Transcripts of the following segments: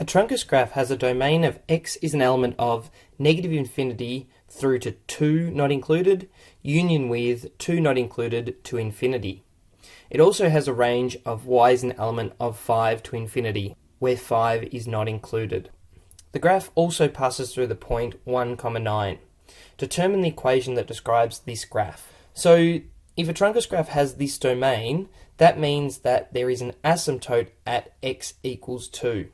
A truncus graph has a domain of x is an element of negative infinity through to 2 not included, union with 2 not included to infinity. It also has a range of y is an element of 5 to infinity, where 5 is not included. The graph also passes through the point 1, 9. Determine the equation that describes this graph. So if a truncus graph has this domain, that means that there is an asymptote at x equals 2.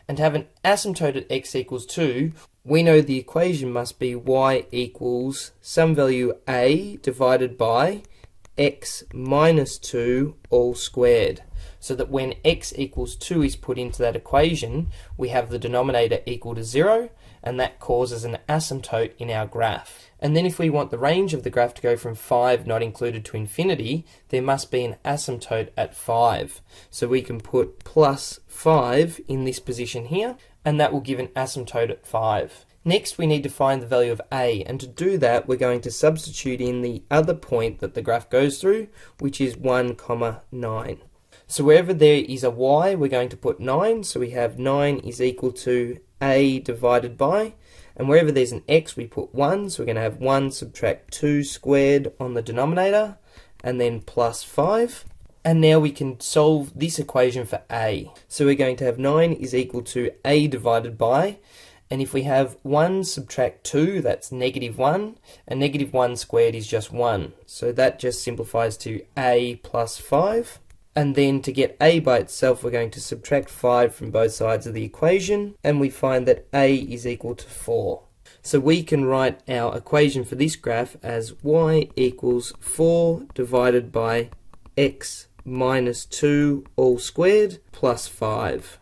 And to have an asymptote at x equals 2, we know the equation must be y equals some value a divided by x minus 2 all squared. So that when x equals 2 is put into that equation, we have the denominator equal to 0, and that causes an asymptote in our graph. And then if we want the range of the graph to go from 5 not included to infinity, there must be an asymptote at 5. So we can put plus 5 in this position here, and that will give an asymptote at 5. Next, we need to find the value of a, and to do that, we're going to substitute in the other point that the graph goes through, which is 1, 9. So wherever there is a y, we're going to put 9, so we have 9 is equal to a divided by, and wherever there's an x, we put 1, so we're going to have 1 subtract 2 squared on the denominator, and then plus 5. And now we can solve this equation for a. So we're going to have 9 is equal to a divided by, and if we have 1 subtract 2, that's negative 1, and negative 1 squared is just 1. So that just simplifies to a plus 5. And then to get a by itself, we're going to subtract 5 from both sides of the equation, and we find that a is equal to 4. So we can write our equation for this graph as y equals 4 divided by x minus 2 all squared plus 5.